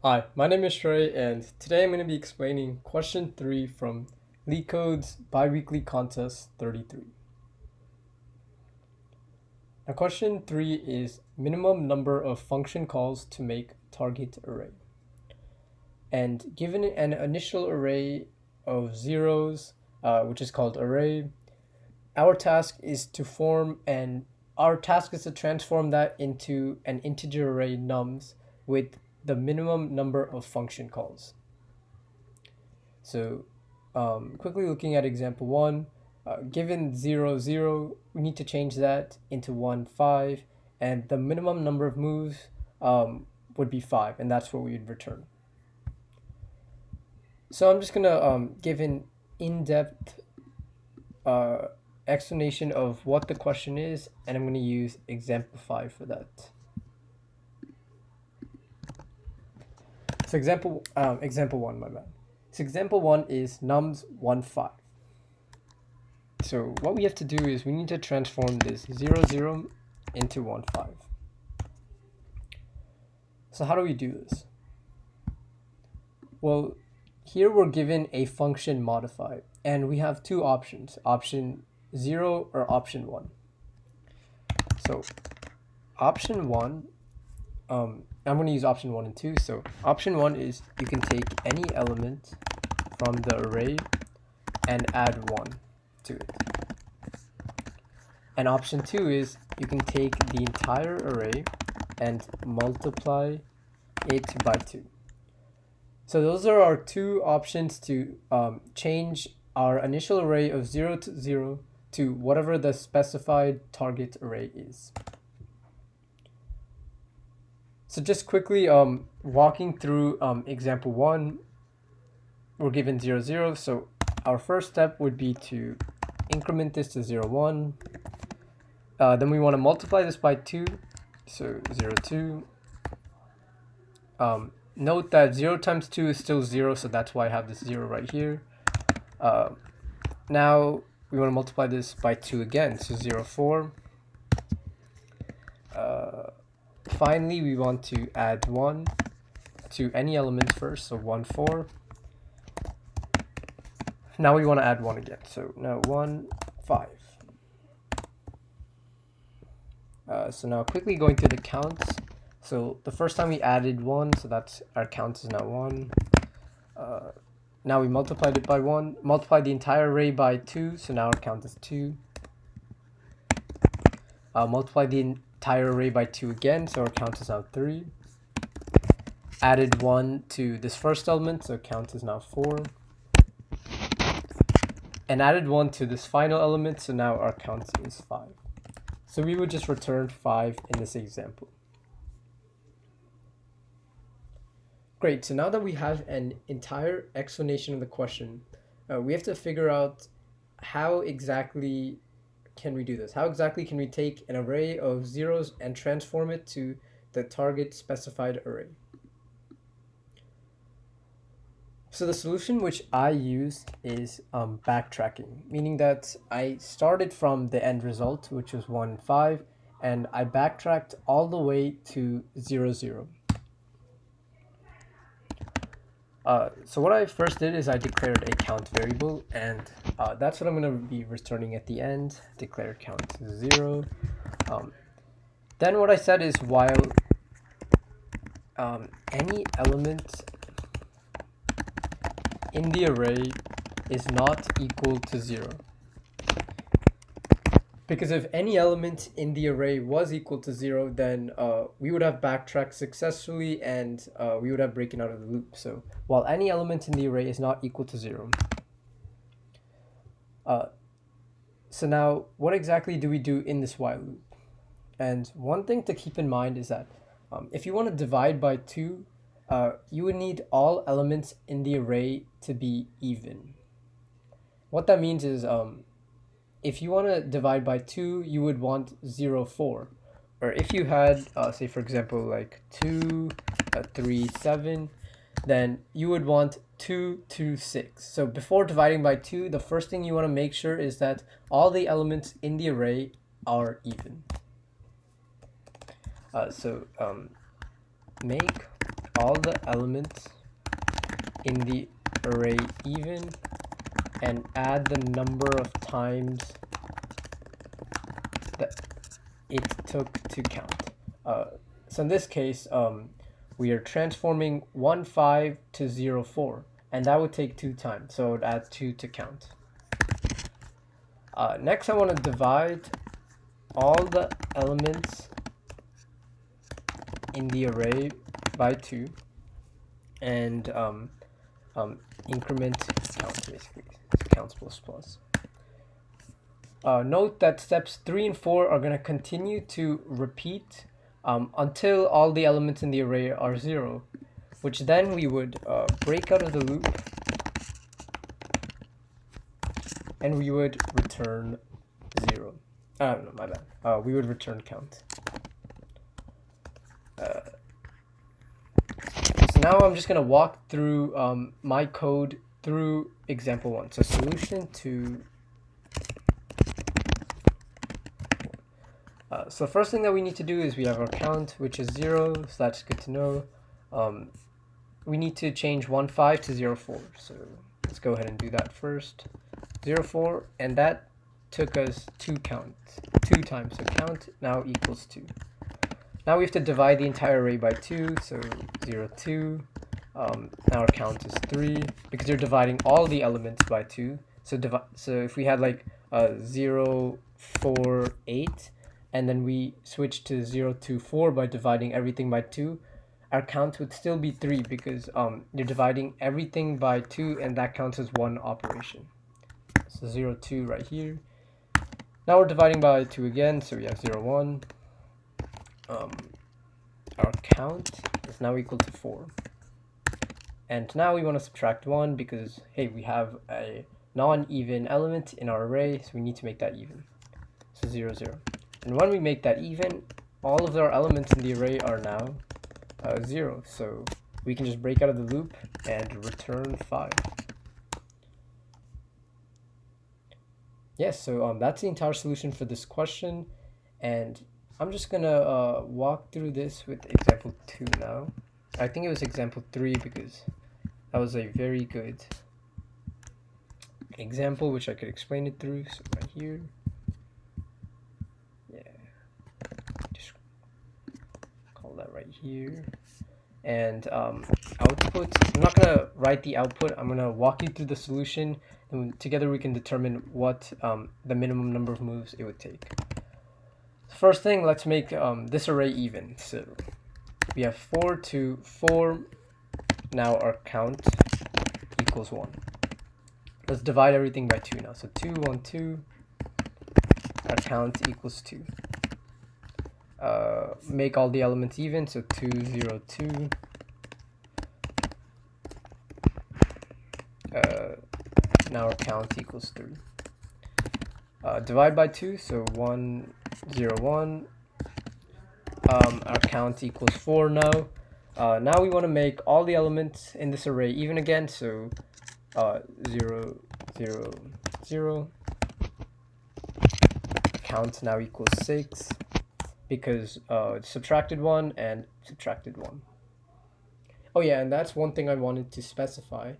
Hi, my name is Shrey, and today I'm going to be explaining question 3 from Leetcode's Biweekly Contest 33. Now, question 3 is minimum number of function calls to make target array. And given an initial array of zeros, which is called array, our task is to transform that into an integer array nums with the minimum number of function calls. So quickly looking at example 1, given 0, 0, we need to change that into 1, 5, and the minimum number of moves would be 5, and that's what we would return. So I'm just going to give an in-depth explanation of what the question is, and I'm going to use example 5 for that. So example 1, my bad. So example 1 is nums 1, 5. So what we have to do is we need to transform this 0, 0 into 1, 5. So how do we do this? Well, here we're given a function modify, and we have two options, option 0 or option 1. So option 1, I'm going to use option 1 and 2. So option 1 is you can take any element from the array and add 1 to it. And option 2 is you can take the entire array and multiply it by 2. So those are our two options to change our initial array of 0 to 0 to whatever the specified target array is. So just quickly walking through example 1, we're given 0, 0. So our first step would be to increment this to 0, 1. Then we want to multiply this by 2. So 0, 2. Note that 0 times 2 is still 0, so that's why I have this 0 right here. Now we want to multiply this by 2 again, so 0, 4. Finally, we want to add 1 to any element first, so 1, 4. Now we want to add 1 again, so now 1, 5. So now quickly going through the counts. So the first time we added 1, so that's our count is now 1. Now we multiplied it by 1, multiplied the entire array by 2, so now our count is 2. Multiplied the entire array by 2 again, so our count is now 3. Added 1 to this first element, so count is now 4. And added 1 to this final element, so now our count is 5. So we would just return 5 in this example. Great, so now that we have an entire explanation of the question, we have to figure out how exactly can we do this? How exactly can we take an array of zeros and transform it to the target specified array? So the solution which I used is backtracking, meaning that I started from the end result, which was 1, 5, and I backtracked all the way to 0, 0. So what I first did is I declared a count variable, and that's what I'm going to be returning at the end, declare count 0. Then what I said is while any element in the array is not equal to 0. Because if any element in the array was equal to 0, then we would have backtracked successfully and we would have broken out of the loop. So while any element in the array is not equal to 0. So now what exactly do we do in this while loop? And one thing to keep in mind is that if you want to divide by 2, you would need all elements in the array to be even. What that means is if you want to divide by 2, you would want 0, 4. Or if you had, say for example, like 2, 3, 7, then you would want 2, 2, 6. So before dividing by 2, the first thing you want to make sure is that all the elements in the array are even. Make all the elements in the array even and add the number of times that it took to count. So in this case, we are transforming 1, 5 to 0, 4, and that would take 2 times, so it would add 2 to count. Next, I want to divide all the elements in the array by 2 and increment count, basically. So counts plus plus. Note that steps 3 and 4 are going to continue to repeat until all the elements in the array are 0, which then we would break out of the loop and we would return 0. No, my bad. We would return count. So now I'm just going to walk through my code through example 1. So solution to... so the first thing that we need to do is we have our count, which is 0, so that's good to know. We need to change 1, 5 to 0, 4. So let's go ahead and do that first. 0, 4, and that took us 2 times. So count now equals 2. Now we have to divide the entire array by 2, so 0, 2. Now our count is 3, because you're dividing all the elements by 2. So if we had like 0, 4, 8, and then we switch to 0, 2, 4 by dividing everything by 2, our count would still be 3 because you're dividing everything by 2 and that counts as one operation. So 0, 2 right here. Now we're dividing by 2 again, so we have 0, 1. Our count is now equal to 4. And now we want to subtract 1 because, hey, we have a non-even element in our array, so we need to make that even. So 0, 0. And when we make that even, all of our elements in the array are now 0. So we can just break out of the loop and return 5. Yes, so that's the entire solution for this question. And I'm just going to walk through this with example 2 now. I think it was example 3 because that was a very good example which I could explain it through. So right here. Just call that right here. And output, I'm not going to write the output, I'm going to walk you through the solution, and together we can determine what the minimum number of moves it would take. First thing, let's make this array even. So we have 4 to 4, now our count equals 1. Let's divide everything by 2 now. So 2, 1, 2, our count equals 2. Make all the elements even, so 2, 0, 2. Now our count equals 3. Divide by 2, so 1, 0, 1. Our count equals 4 now. Now we want to make all the elements in this array even again, so 0, 0, 0. Count now equals 6. Because subtracted 1 and subtracted 1. Oh yeah, and that's one thing I wanted to specify.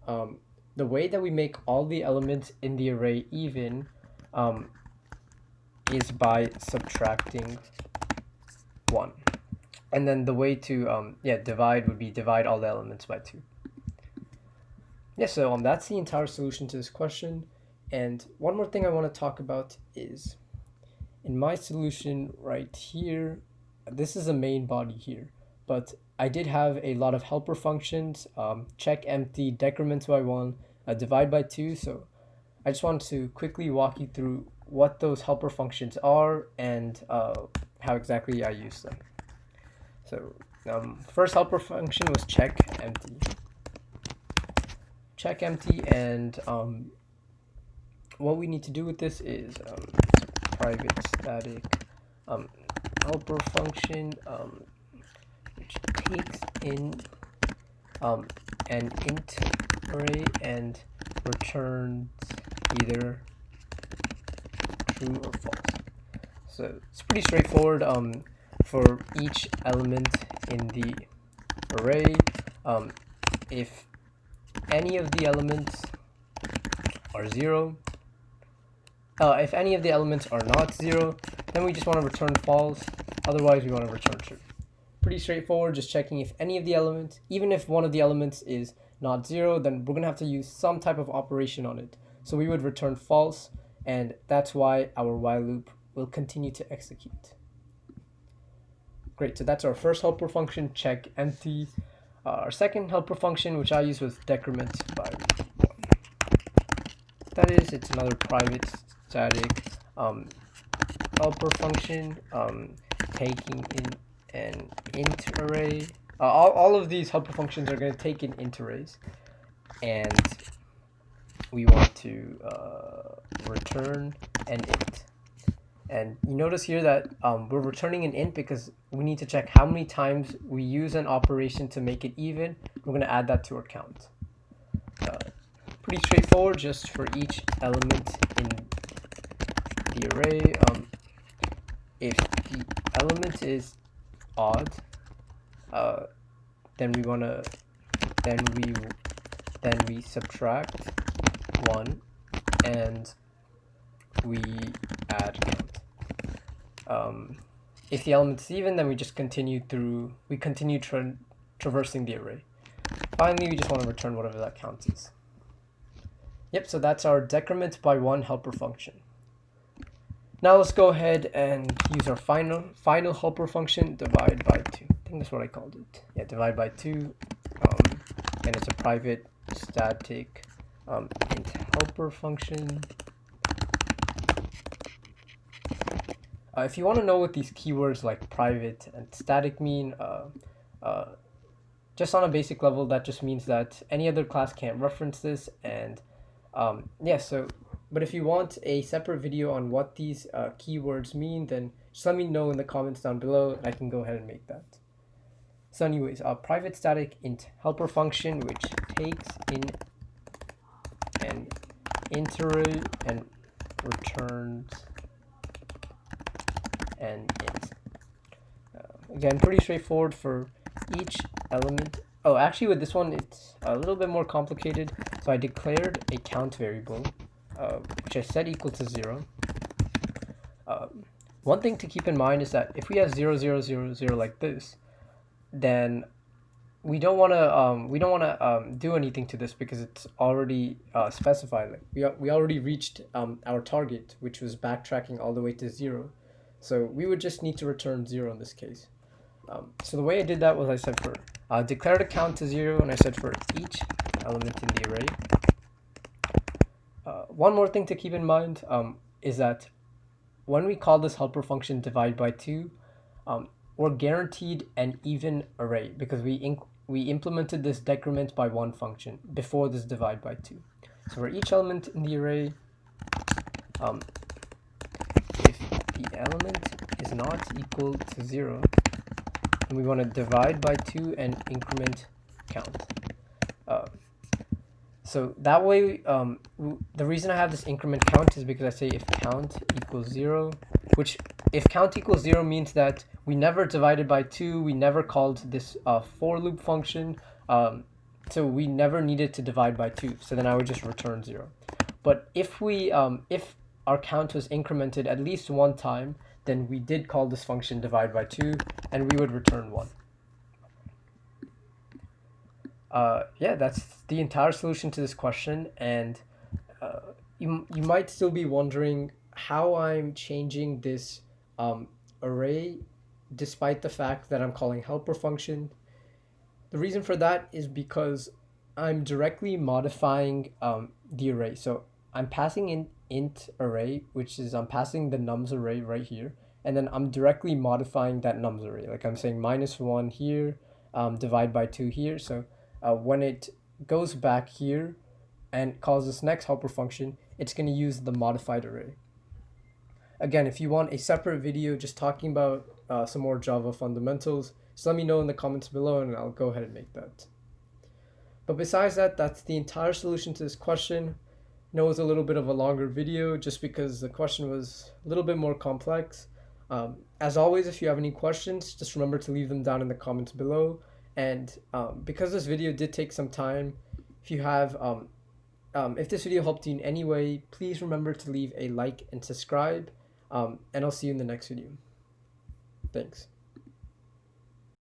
The way that we make all the elements in the array even is by subtracting 1. And then the way to divide would be divide all the elements by 2. Yeah, so that's the entire solution to this question. And one more thing I want to talk about is in my solution right here, this is a main body here, but I did have a lot of helper functions, check empty, decrements by 1, divide by 2, so I just want to quickly walk you through what those helper functions are and how exactly I use them. So first helper function was check empty. Check empty, and what we need to do with this is private static helper function which takes in an int array and returns either true or false. So it's pretty straightforward. For each element in the array. If any of the elements are 0, if any of the elements are not 0, then we just want to return false. Otherwise, we want to return true. Pretty straightforward, just checking if any of the elements, even if one of the elements is not 0, then we're going to have to use some type of operation on it. So we would return false, and that's why our while loop will continue to execute. Great, so that's our first helper function, check empty. Our second helper function, which I use, was decrement by 1. That is, it's another private static helper function, taking in an int array. All of these helper functions are going to take in int arrays, and we want to return an int. And you notice here that we're returning an int because we need to check how many times we use an operation to make it even. We're going to add that to our count. Pretty straightforward, just for each element in the array. If the element is odd, then we subtract 1 and we add count. If the element is even, then we just continue traversing the array. Finally, we just want to return whatever that count is. Yep, so that's our decrement by 1 helper function. Now let's go ahead and use our final helper function, divide by 2. I think that's what I called it. Yeah, divide by 2, and it's a private static int helper function. If you want to know what these keywords like private and static mean, just on a basic level, that just means that any other class can't reference this. And but if you want a separate video on what these keywords mean, then just let me know in the comments down below, and I can go ahead and make that. So anyways, a private static int helper function, which takes in an int array and returns an int. Again, pretty straightforward for each element. Oh, actually with this one, it's a little bit more complicated. So I declared a count variable, which I set equal to 0. One thing to keep in mind is that if we have 0, 0, 0, 0 like this, then we don't want to do anything to this because it's already specified. Like we already reached our target, which was backtracking all the way to 0. So we would just need to return 0 in this case. So the way I did that was I said declared a count to 0, and I said for each element in the array. One more thing to keep in mind is that when we call this helper function divide by 2, we're guaranteed an even array because we implemented this decrement by 1 function before this divide by 2. So for each element in the array, if the element is not equal to 0, then we want to divide by 2 and increment count. So that way, the reason I have this increment count is because I say if count equals 0, which if count equals 0 means that we never divided by 2, we never called this for loop function, so we never needed to divide by 2, so then I would just return 0. But if our count was incremented at least one time, then we did call this function divide by 2, and we would return 1. Yeah, that's the entire solution to this question, and you might still be wondering how I'm changing this array despite the fact that I'm calling helper function. The reason for that is because I'm directly modifying the array. So I'm passing in int array, which is I'm passing the nums array right here, and then I'm directly modifying that nums array. Like I'm saying -1 here, divide by 2 here. So when it goes back here and calls this next helper function, it's going to use the modified array. Again, if you want a separate video just talking about some more Java fundamentals, just let me know in the comments below and I'll go ahead and make that. But besides that, that's the entire solution to this question. I know it was a little bit of a longer video just because the question was a little bit more complex. As always, if you have any questions, just remember to leave them down in the comments below. And because this video did take some time, if you have if this video helped you in any way, please remember to leave a like and subscribe. And I'll see you in the next video. Thanks.